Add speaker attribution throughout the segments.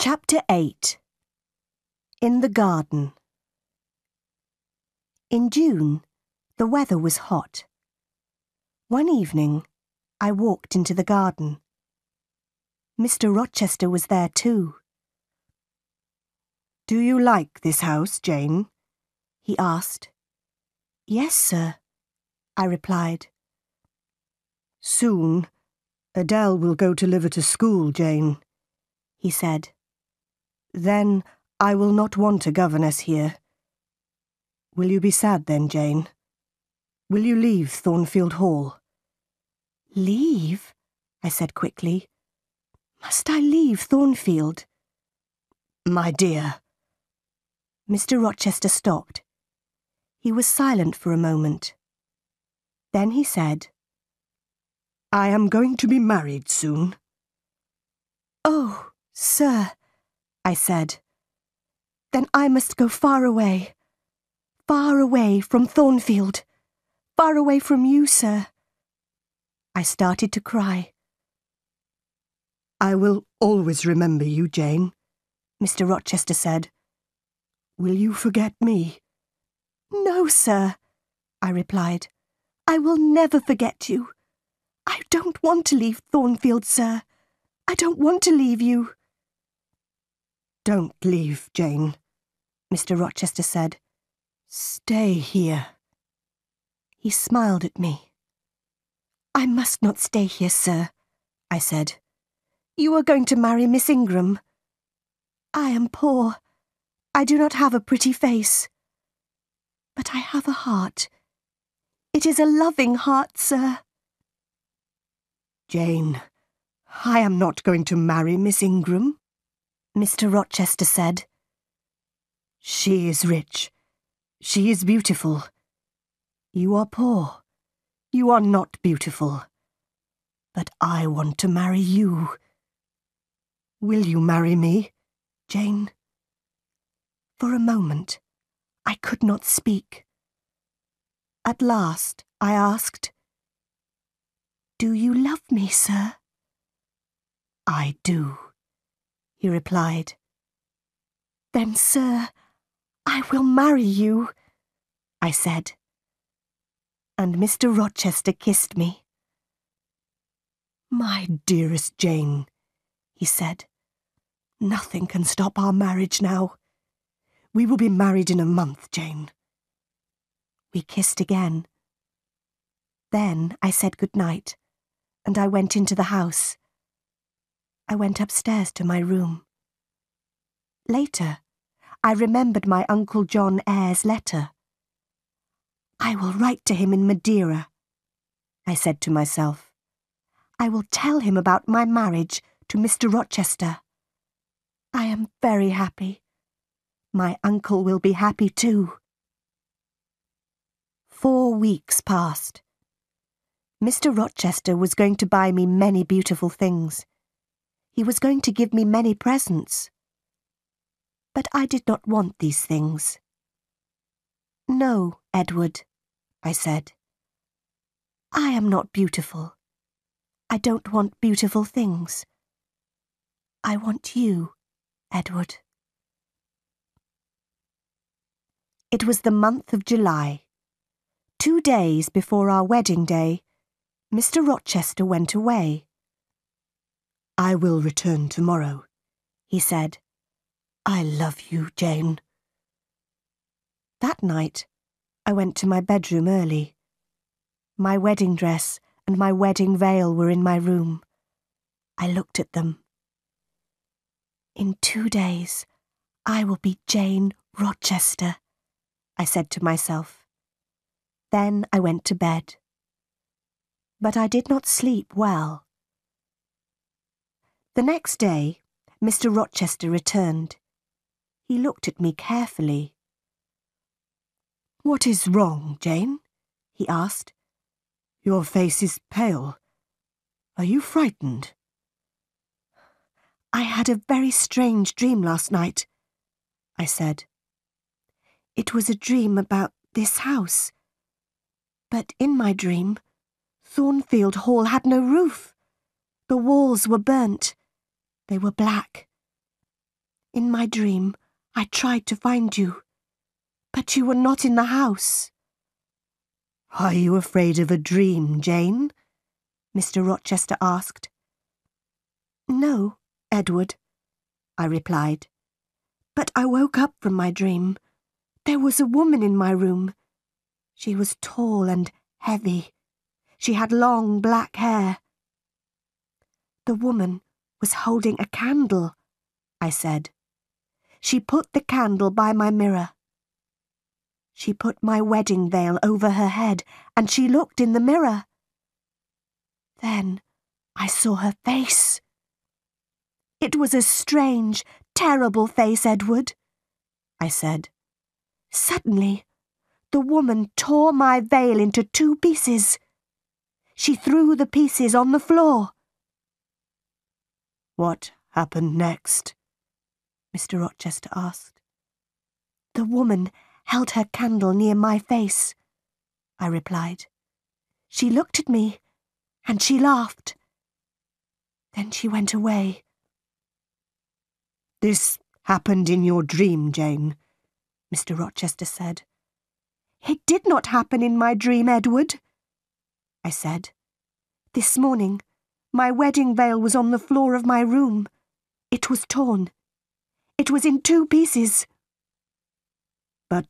Speaker 1: Chapter 8. In the Garden. In June, the weather was hot. One evening, I walked into the garden. Mr. Rochester was there too.
Speaker 2: "Do you like this house, Jane?"
Speaker 1: he asked. "Yes, sir," I replied.
Speaker 2: "Soon, Adele will go to live at a school, Jane," he said. "Then I will not want a governess here. Will you be sad then, Jane? Will you leave Thornfield Hall?"
Speaker 1: "Leave?" I said quickly. "Must I leave Thornfield?"
Speaker 2: "My dear."
Speaker 1: Mr. Rochester stopped. He was silent for a moment. Then he said,
Speaker 2: "I am going to be married soon."
Speaker 1: "Oh, sir," I said, "then I must go far away from Thornfield, far away from you, sir." I started to cry.
Speaker 2: "I will always remember you, Jane," Mr. Rochester said. "Will you forget me?"
Speaker 1: "No, sir," I replied. "I will never forget you. I don't want to leave Thornfield, sir. I don't want to leave you."
Speaker 2: "Don't leave, Jane," Mr. Rochester said. "Stay here."
Speaker 1: He smiled at me. "I must not stay here, sir," I said. "You are going to marry Miss Ingram. I am poor. I do not have a pretty face. But I have a heart. It is a loving heart, sir."
Speaker 2: "Jane, I am not going to marry Miss Ingram," Mr. Rochester said. "She is rich. She is beautiful. You are poor. You are not beautiful. But I want to marry you. Will you marry me, Jane?"
Speaker 1: For a moment, I could not speak. At last, I asked, "Do you love me, sir?"
Speaker 2: "I do," he replied.
Speaker 1: "Then, sir, I will marry you," I said. And Mr. Rochester kissed me.
Speaker 2: "My dearest Jane," he said, "nothing can stop our marriage now. We will be married in a month, Jane."
Speaker 1: We kissed again. Then I said good night, and I went into the house. I went upstairs to my room. Later, I remembered my Uncle John Eyre's letter. "I will write to him in Madeira," I said to myself. "I will tell him about my marriage to Mr. Rochester. I am very happy. My uncle will be happy too." 4 weeks passed. Mr. Rochester was going to buy me many beautiful things. He was going to give me many presents. But I did not want these things. "No, Edward," I said. "I am not beautiful. I don't want beautiful things. I want you, Edward." It was the month of July. 2 days before our wedding day, Mr. Rochester went away.
Speaker 2: "I will return tomorrow," he said. "I love you, Jane."
Speaker 1: That night, I went to my bedroom early. My wedding dress and my wedding veil were in my room. I looked at them. "In 2 days, I will be Jane Rochester," I said to myself. Then I went to bed. But I did not sleep well. The next day, Mr. Rochester returned. He looked at me carefully.
Speaker 2: "What is wrong, Jane?" he asked. "Your face is pale. Are you frightened?"
Speaker 1: "I had a very strange dream last night," I said. "It was a dream about this house. But in my dream, Thornfield Hall had no roof. The walls were burnt. They were black. In my dream, I tried to find you, but you were not in the house.
Speaker 2: Are you afraid of a dream, Jane? Mr. Rochester asked.
Speaker 1: No, Edward, I replied. But I woke up from my dream. There was a woman in my room. She was tall and heavy. She had long black hair. The woman was holding a candle, I said. She put the candle by my mirror. She put my wedding veil over her head, and she looked in the mirror. Then I saw her face. It was a strange, terrible face, Edward, I said. Suddenly, the woman tore my veil into 2 pieces. She threw the pieces on the floor.
Speaker 2: What happened next?
Speaker 1: Mr. Rochester asked. The woman held her candle near my face, I replied. She looked at me, and she laughed. Then she went away.
Speaker 2: This happened in your dream, Jane,
Speaker 1: Mr. Rochester said. It did not happen in my dream, Edward, I said. This morning, my wedding veil was on the floor of my room. It was torn. It was in 2 pieces.
Speaker 2: But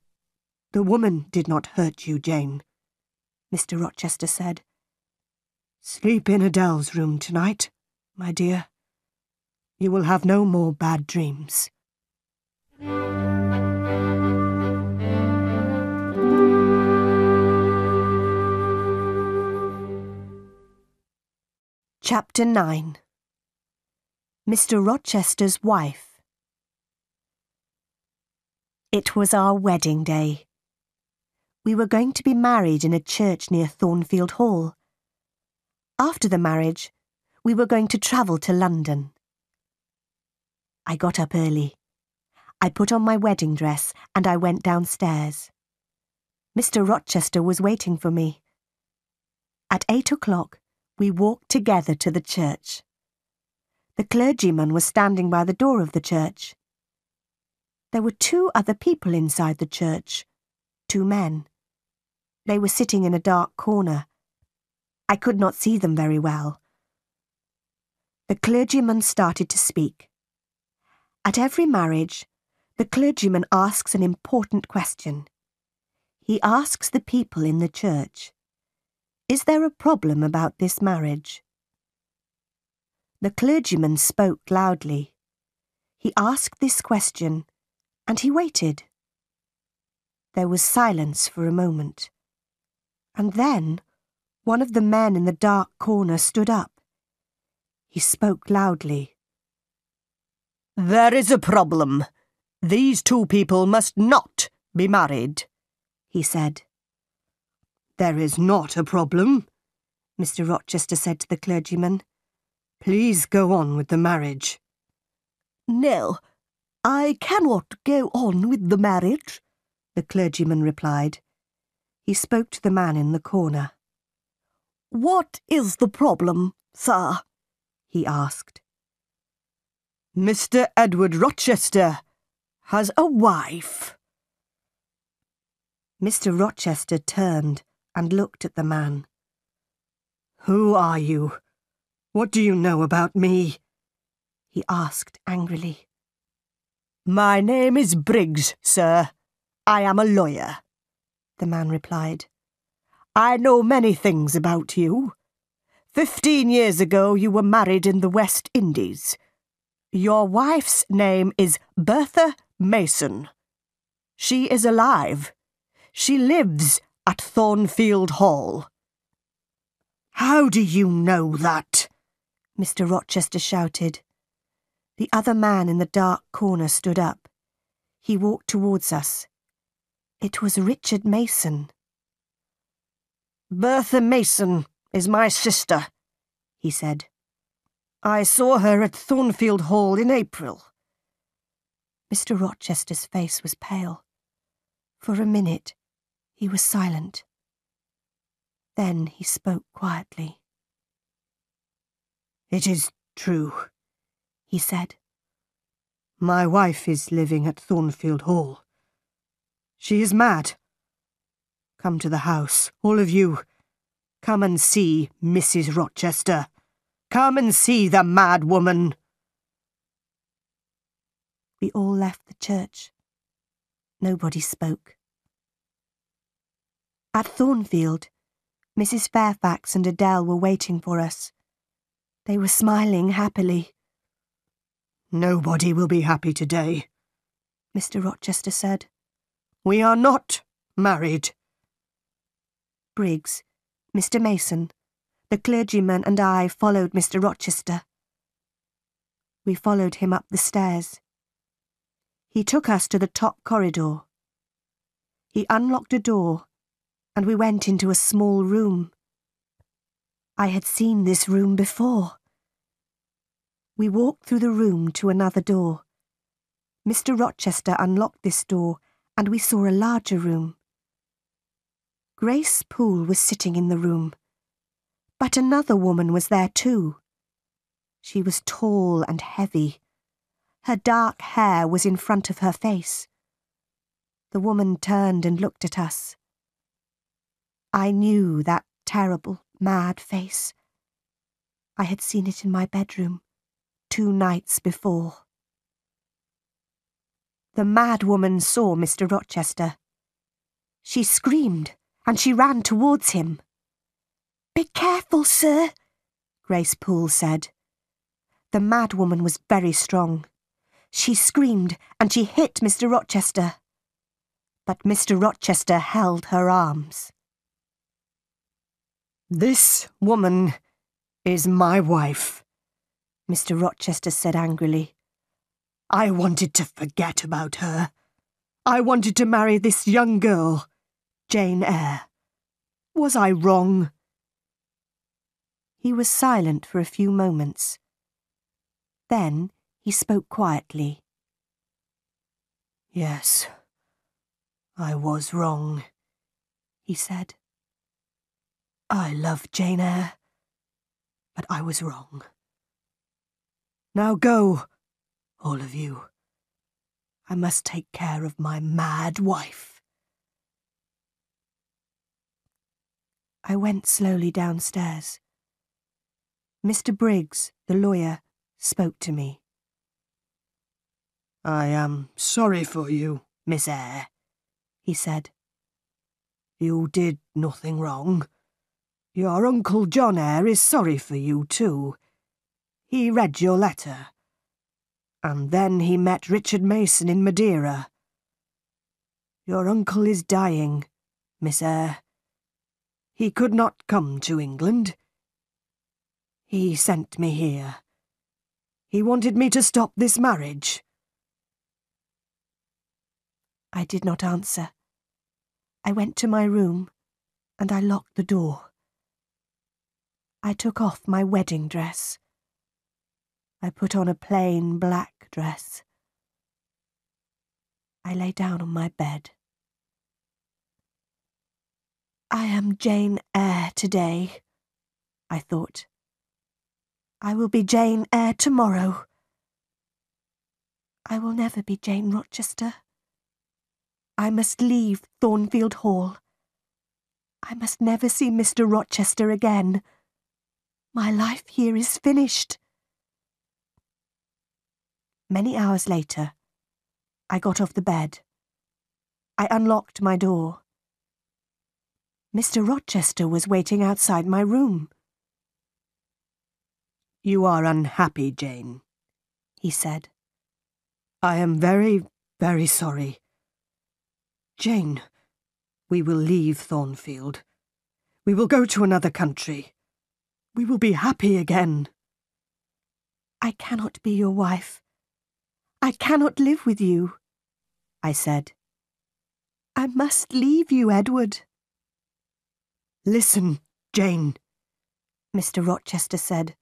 Speaker 2: the woman did not hurt you, Jane,
Speaker 1: Mr. Rochester said.
Speaker 2: Sleep in Adele's room tonight, my dear. You will have no more bad dreams.
Speaker 1: Chapter 9. Mr. Rochester's Wife. It was our wedding day. We were going to be married in a church near Thornfield Hall. After the marriage, we were going to travel to London. I got up early. I put on my wedding dress and I went downstairs. Mr. Rochester was waiting for me. At 8 o'clock, we walked together to the church. The clergyman was standing by the door of the church. There were 2 other people inside the church, 2 men. They were sitting in a dark corner. I could not see them very well. The clergyman started to speak. At every marriage, the clergyman asks an important question. He asks the people in the church, "Is there a problem about this marriage?" The clergyman spoke loudly. He asked this question, and he waited. There was silence for a moment, and then one of the men in the dark corner stood up. He spoke loudly.
Speaker 2: There is a problem. These 2 people must not be married, he said. There is not a problem, Mr. Rochester said to the clergyman. Please go on with the marriage.
Speaker 1: No, I cannot go on with the marriage, the clergyman replied. He spoke to the man in the corner. What is the problem, sir? He asked.
Speaker 2: Mr. Edward Rochester has a wife.
Speaker 1: Mr. Rochester turned and looked at the man.
Speaker 2: Who are you? What do you know about me?
Speaker 1: He asked angrily.
Speaker 2: My name is Briggs, sir. I am a lawyer, the man replied. I know many things about you. 15 years ago you were married in the West Indies. Your wife's name is Bertha Mason. She is alive. She lives at Thornfield Hall. How do you know that? Mr. Rochester shouted.
Speaker 1: The other man in the dark corner stood up. He walked towards us. It was Richard Mason.
Speaker 2: Bertha Mason is my sister, he said. I saw her at Thornfield Hall in April.
Speaker 1: Mr. Rochester's face was pale. For a minute, he was silent. Then he spoke quietly.
Speaker 2: It is true,
Speaker 1: he said.
Speaker 2: My wife is living at Thornfield Hall. She is mad. Come to the house, all of you. Come and see Mrs. Rochester. Come and see the mad woman.
Speaker 1: We all left the church. Nobody spoke. At Thornfield, Mrs. Fairfax and Adele were waiting for us. They were smiling happily.
Speaker 2: Nobody will be happy today,
Speaker 1: Mr. Rochester said.
Speaker 2: We are not married.
Speaker 1: Briggs, Mr. Mason, the clergyman and I followed Mr. Rochester. We followed him up the stairs. He took us to the top corridor. He unlocked a door, and we went into a small room. I had seen this room before. We walked through the room to another door. Mr. Rochester unlocked this door, and we saw a larger room. Grace Poole was sitting in the room, but another woman was there too. She was tall and heavy. Her dark hair was in front of her face. The woman turned and looked at us. I knew that terrible, mad face. I had seen it in my bedroom 2 nights before. The mad woman saw Mr. Rochester. She screamed, and she ran towards him. "Be careful, sir," Grace Poole said. The mad woman was very strong. She screamed, and she hit Mr. Rochester. But Mr. Rochester held her arms.
Speaker 2: This woman is my wife,
Speaker 1: Mr. Rochester said angrily.
Speaker 2: I wanted to forget about her. I wanted to marry this young girl, Jane Eyre. Was I wrong?
Speaker 1: He was silent for a few moments. Then he spoke quietly.
Speaker 2: Yes, I was wrong, he said. I love Jane Eyre, but I was wrong. Now go, all of you. I must take care of my mad wife.
Speaker 1: I went slowly downstairs. Mr. Briggs, the lawyer, spoke to me.
Speaker 2: I am sorry for you, Miss Eyre, he said. You did nothing wrong. Your Uncle John Eyre is sorry for you too. He read your letter. And then he met Richard Mason in Madeira. Your uncle is dying, Miss Eyre. He could not come to England. He sent me here. He wanted me to stop this marriage.
Speaker 1: I did not answer. I went to my room, and I locked the door. I took off my wedding dress. I put on a plain black dress. I lay down on my bed. I am Jane Eyre today, I thought. I will be Jane Eyre tomorrow. I will never be Jane Rochester. I must leave Thornfield Hall. I must never see Mr. Rochester again. My life here is finished. Many hours later, I got off the bed. I unlocked my door. Mr. Rochester was waiting outside my room.
Speaker 2: You are unhappy, Jane,
Speaker 1: he said.
Speaker 2: I am very, very sorry. Jane, we will leave Thornfield. We will go to another country. We will be happy again.
Speaker 1: I cannot be your wife. I cannot live with you, I said. I must leave you, Edward.
Speaker 2: Listen, Jane,
Speaker 1: Mr. Rochester said.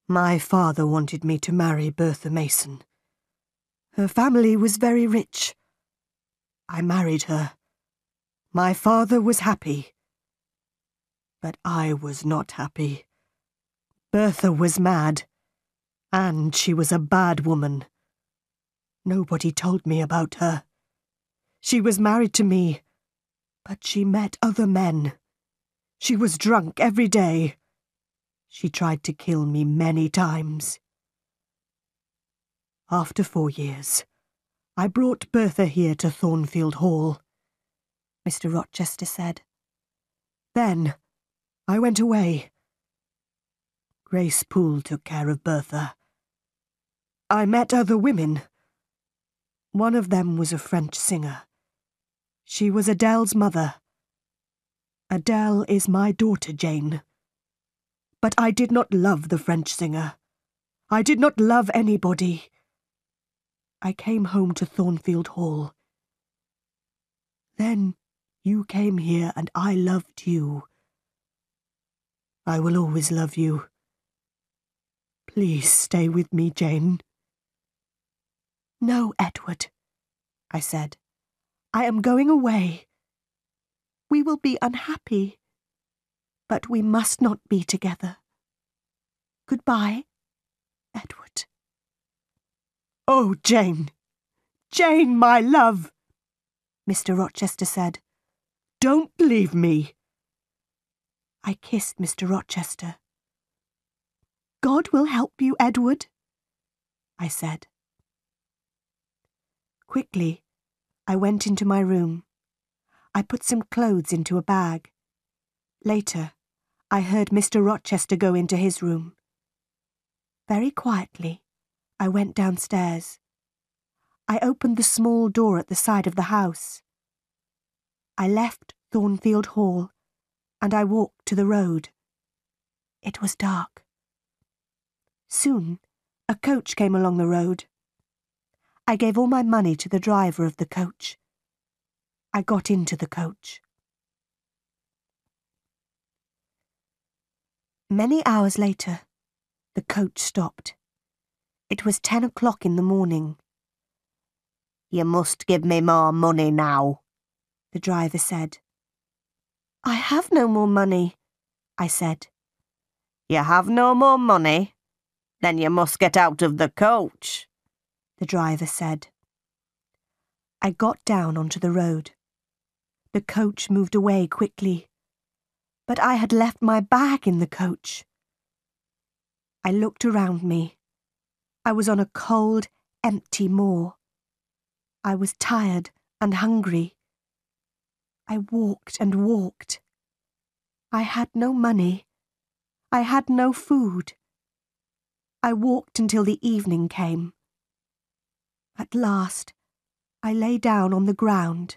Speaker 2: My father wanted me to marry Bertha Mason. Her family was very rich. I married her. My father was happy. But I was not happy. Bertha was mad, and she was a bad woman. Nobody told me about her. She was married to me, but she met other men. She was drunk every day. She tried to kill me many times. After 4 years, I brought Bertha here to Thornfield Hall,
Speaker 1: Mr. Rochester said.
Speaker 2: Then I went away. Grace Poole took care of Bertha. I met other women. One of them was a French singer. She was Adele's mother. Adele is my daughter, Jane. But I did not love the French singer. I did not love anybody. I came home to Thornfield Hall. Then you came here and I loved you. I will always love you. Please stay with me, Jane.
Speaker 1: No, Edward, I said. I am going away. We will be unhappy, but we must not be together. Goodbye, Edward.
Speaker 2: Oh, Jane! Jane, my love!
Speaker 1: Mr. Rochester said.
Speaker 2: Don't leave me!
Speaker 1: I kissed Mr. Rochester. God will help you, Edward, I said. Quickly, I went into my room. I put some clothes into a bag. Later, I heard Mr. Rochester go into his room. Very quietly, I went downstairs. I opened the small door at the side of the house. I left Thornfield Hall, and I walked to the road. It was dark. Soon, a coach came along the road. I gave all my money to the driver of the coach. I got into the coach. Many hours later, the coach stopped. It was 10 o'clock in the morning.
Speaker 2: You must give me more money now,
Speaker 1: the driver said. I have no more money, I said.
Speaker 2: You have no more money? Then you must get out of the coach,
Speaker 1: the driver said. I got down onto the road. The coach moved away quickly, but I had left my bag in the coach. I looked around me. I was on a cold, empty moor. I was tired and hungry. I walked and walked. I had no money. I had no food. I walked until the evening came. At last, I lay down on the ground.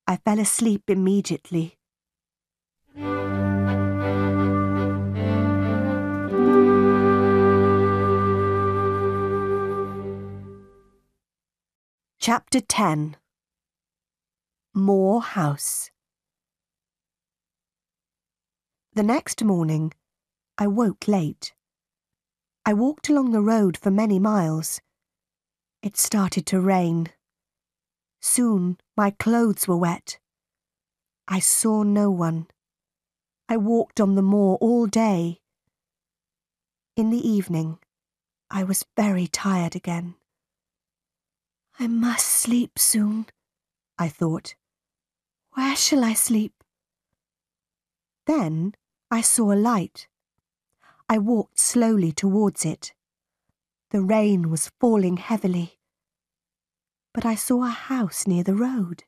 Speaker 1: I fell asleep immediately. Chapter 10. Moor House. The next morning, I woke late. I walked along the road for many miles. It started to rain. Soon my clothes were wet. I saw no one. I walked on the moor all day. In the evening, I was very tired again. I must sleep soon, I thought. Where shall I sleep? Then I saw a light. I walked slowly towards it. The rain was falling heavily. But I saw a house near the road.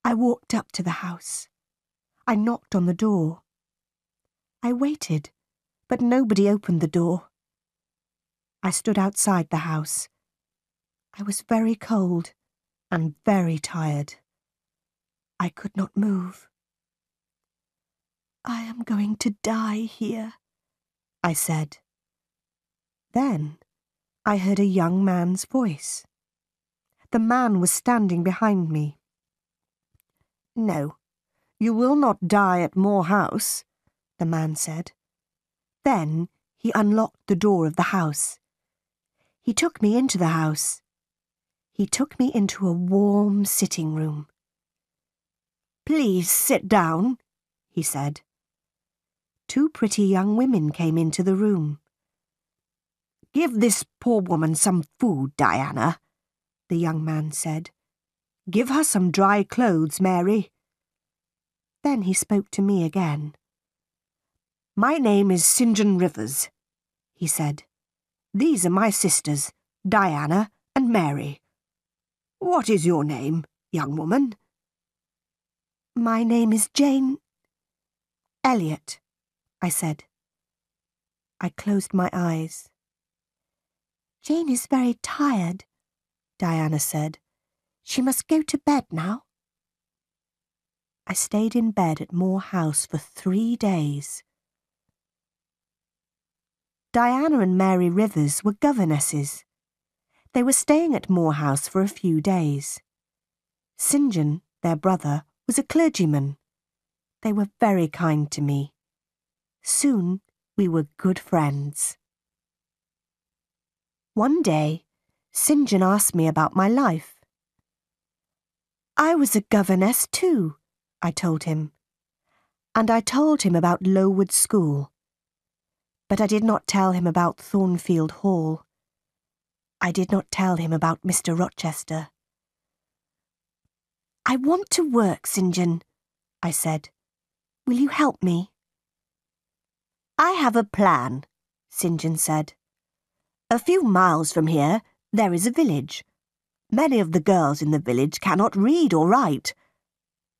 Speaker 1: I walked up to the house. I knocked on the door. I waited, but nobody opened the door. I stood outside the house. I was very cold and very tired. I could not move. I am going to die here, I said. Then I heard a young man's voice. The man was standing behind me. No, you will not die at Moor House, the man said. Then he unlocked the door of the house. He took me into the house. He took me into a warm sitting room. Please sit down, he said. 2 pretty young women came into the room.
Speaker 2: Give this poor woman some food, Diana, the young man said. Give her some dry clothes, Mary.
Speaker 1: Then he spoke to me again.
Speaker 2: My name is St. John Rivers, he said. These are my sisters, Diana and Mary. What is your name, young woman?
Speaker 1: My name is Jane Elliot, I said. I closed my eyes. Jane is very tired, Diana said. She must go to bed now. I stayed in bed at Moor House for 3 days. Diana and Mary Rivers were governesses. They were staying at Moor House for a few days. St. John, their brother, was a clergyman. They were very kind to me. Soon we were good friends. One day, St. John asked me about my life. I was a governess too, I told him. And I told him about Lowood School. But I did not tell him about Thornfield Hall. I did not tell him about Mr. Rochester. I want to work, St. John, I said. Will you help me? I have a plan, St. John said. A few miles from here, there is a village. Many of the girls in the village cannot read or write.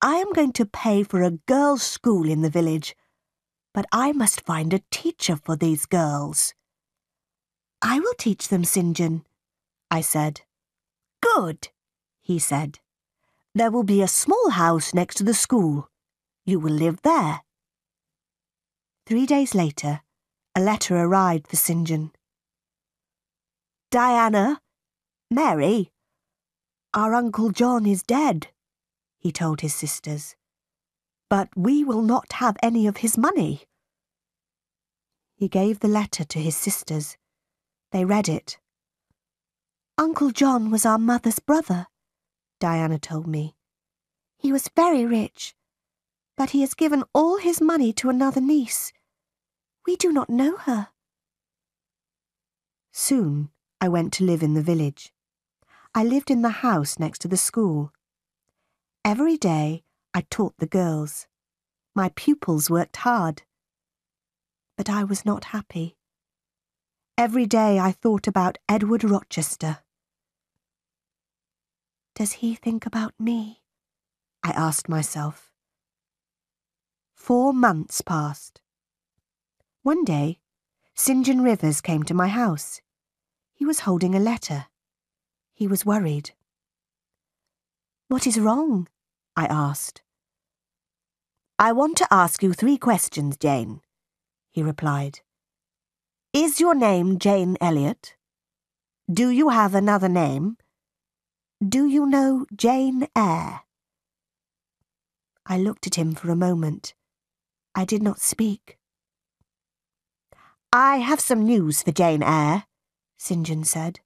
Speaker 1: I am going to pay for a girls' school in the village, but I must find a teacher for these girls. I will teach them, St. John, I said. Good, he said. There will be a small house next to the school. You will live there. 3 days later, a letter arrived for St. John. Diana, Mary, our Uncle John is dead, he told his sisters. But we will not have any of his money. He gave the letter to his sisters. They read it. Uncle John was our mother's brother, Diana told me. He was very rich, but he has given all his money to another niece. We do not know her. Soon I went to live in the village. I lived in the house next to the school. Every day I taught the girls. My pupils worked hard. But I was not happy. Every day I thought about Edward Rochester. Does he think about me? I asked myself. 4 months passed. One day, St. John Rivers came to my house. He was holding a letter. He was worried. What is wrong? I asked. I want to ask you 3 questions, Jane, he replied. Is your name Jane Elliot? Do you have another name? Do you know Jane Eyre? I looked at him for a moment. I did not speak. I have some news for Jane Eyre, St. John said.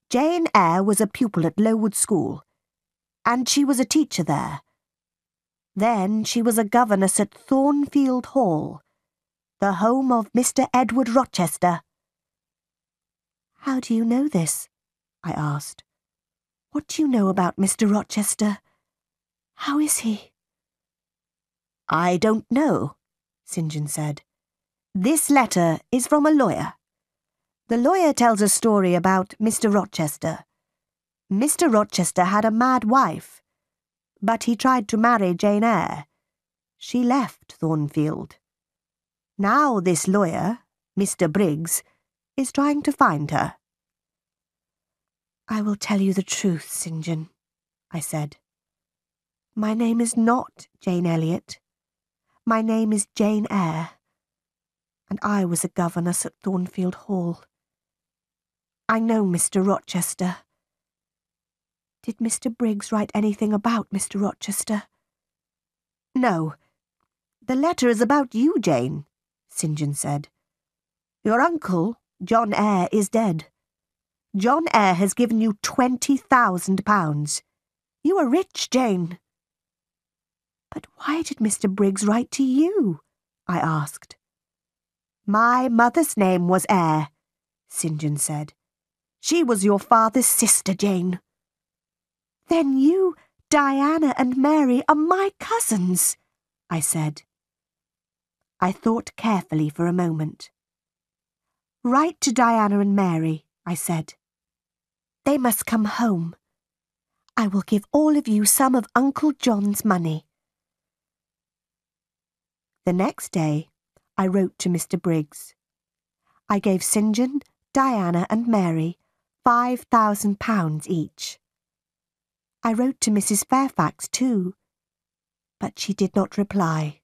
Speaker 1: Jane Eyre was a pupil at Lowood School, and she was a teacher there. Then she was a governess at Thornfield Hall, the home of Mr. Edward Rochester. How do you know this? I asked. What do you know about Mr. Rochester? How is he? I don't know, St. John said. This letter is from a lawyer. The lawyer tells a story about Mr. Rochester. Mr. Rochester had a mad wife, but he tried to marry Jane Eyre. She left Thornfield. Now this lawyer, Mr. Briggs, is trying to find her. I will tell you the truth, St. John, I said. My name is not Jane Elliot. My name is Jane Eyre, and I was a governess at Thornfield Hall. I know Mr. Rochester. Did Mr. Briggs write anything about Mr. Rochester? No. The letter is about you, Jane, St. John said. Your uncle, John Eyre, is dead. John Eyre has given you £20,000. You are rich, Jane. But why did Mr. Briggs write to you? I asked. My mother's name was Eyre,
Speaker 2: St. John said. "She was your father's sister, Jane."
Speaker 1: "Then you, Diana and Mary are my cousins," I said. I thought carefully for a moment. "Write to Diana and Mary," I said. "They must come home. I will give all of you some of Uncle John's money." The next day, I wrote to Mr. Briggs. I gave St. John, Diana and Mary £5,000 each. I wrote to Mrs. Fairfax too, but she did not reply.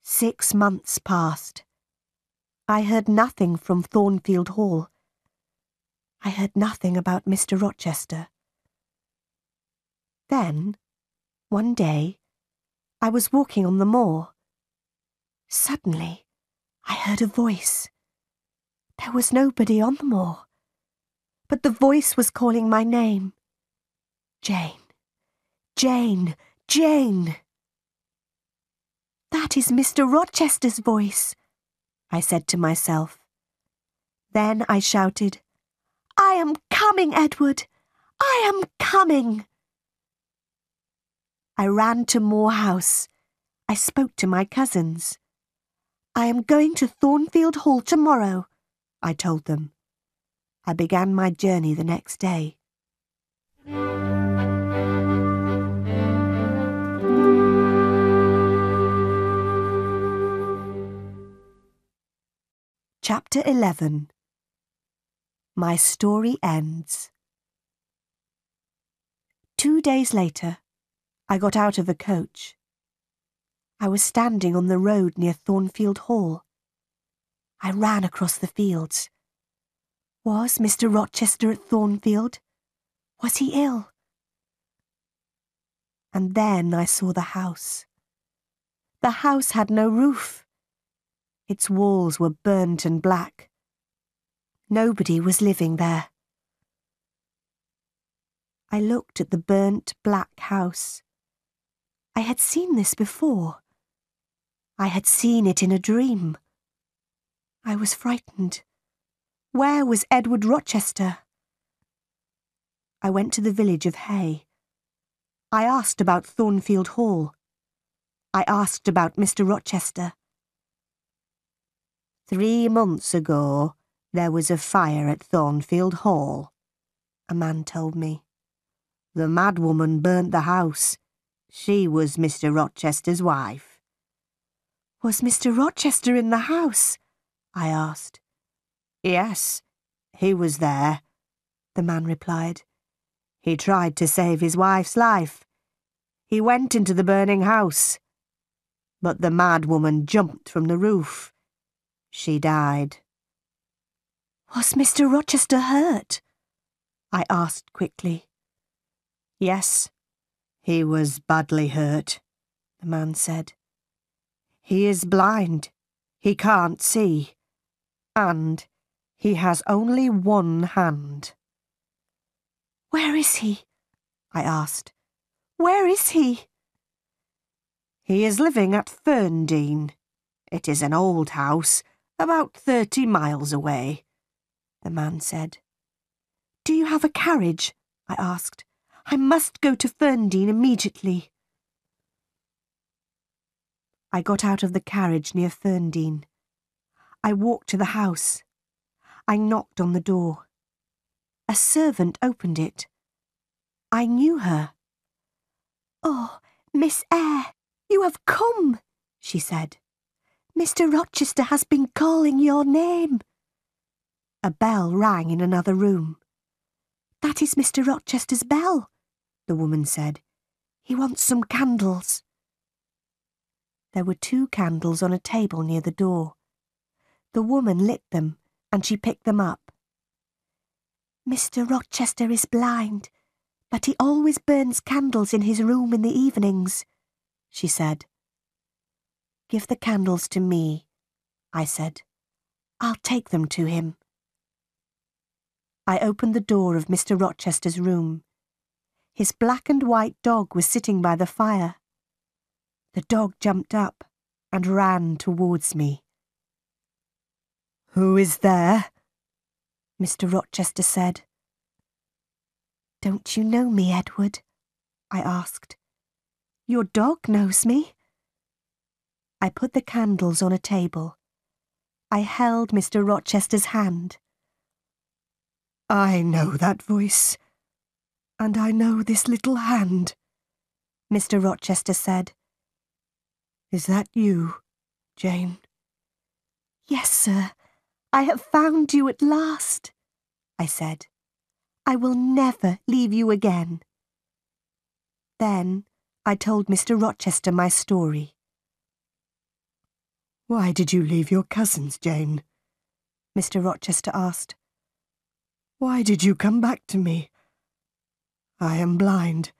Speaker 1: 6 months passed. I heard nothing from Thornfield Hall. I heard nothing about Mr. Rochester. Then, one day, I was walking on the moor. Suddenly, I heard a voice. There was nobody on the moor, but the voice was calling my name. "Jane, Jane, Jane." "That is Mr. Rochester's voice," I said to myself. Then I shouted, "I am coming, Edward! I am coming!" I ran to Moor House. I spoke to my cousins. "I am going to Thornfield Hall tomorrow," I told them. I began my journey the next day. Chapter 11. My story ends. 2 days later, I got out of a coach. I was standing on the road near Thornfield Hall. I ran across the fields. Was Mr. Rochester at Thornfield? Was he ill? And then I saw the house. The house had no roof. Its walls were burnt and black. Nobody was living there. I looked at the burnt black house. I had seen this before. I had seen it in a dream. I was frightened. Where was Edward Rochester? I went to the village of Eyre. I asked about Thornfield Hall. I asked about Mr. Rochester.
Speaker 2: 3 months ago, there was a fire at Thornfield Hall, a man told me. The madwoman burnt the house. She was Mr. Rochester's wife.
Speaker 1: Was Mr. Rochester in the house? I asked.
Speaker 2: Yes, he was there, the man replied. He tried to save his wife's life. He went into the burning house. But the madwoman jumped from the roof. She died.
Speaker 1: Was Mr. Rochester hurt? I asked quickly.
Speaker 2: Yes, he was badly hurt, the man said. He is blind. He can't see. And he has only one hand.
Speaker 1: Where is he? I asked. Where is he?
Speaker 2: He is living at Ferndean. It is an old house, about 30 miles away, the man said.
Speaker 1: Do you have a carriage? I asked. I must go to Ferndean immediately. I got out of the carriage near Ferndean. I walked to the house. I knocked on the door. A servant opened it. I knew her. "Oh, Miss Eyre, you have come," she said. "Mr. Rochester has been calling your name." A bell rang in another room. "That is Mr. Rochester's bell," the woman said. "He wants some candles." There were 2 candles on a table near the door. The woman lit them, and she picked them up. "Mr. Rochester is blind, but he always burns candles in his room in the evenings," she said. "Give the candles to me," I said. "I'll take them to him." I opened the door of Mr. Rochester's room. His black and white dog was sitting by the fire. The dog jumped up and ran towards me.
Speaker 2: Who is there?
Speaker 1: Mr. Rochester said. Don't you know me, Edward? I asked. Your dog knows me. I put the candles on a table. I held Mr. Rochester's hand.
Speaker 2: I know that voice, and I know this little hand,
Speaker 1: Mr. Rochester said.
Speaker 2: Is that you, Jane?
Speaker 1: Yes, sir. I have found you at last, I said. I will never leave you again. Then I told Mr. Rochester my story.
Speaker 2: Why did you leave your cousins, Jane?
Speaker 1: Mr. Rochester asked.
Speaker 2: Why did you come back to me? I am blind.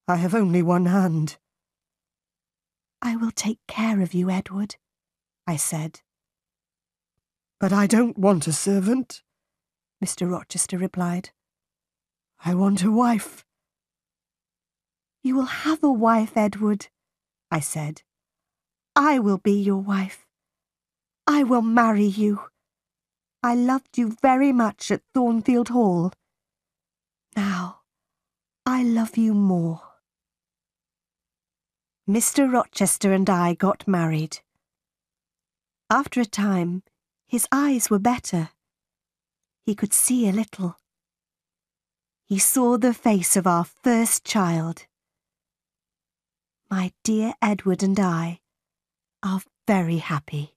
Speaker 2: I have only one hand.
Speaker 1: I will take care of you, Edward, I said.
Speaker 2: But I don't want a servant,
Speaker 1: Mr. Rochester replied.
Speaker 2: I want a wife.
Speaker 1: You will have a wife, Edward, I said. I will be your wife. I will marry you. I loved you very much at Thornfield Hall. Now, I love you more. Mr. Rochester and I got married. After a time, his eyes were better. He could see a little. He saw the face of our first child. My dear Edward and I are very happy.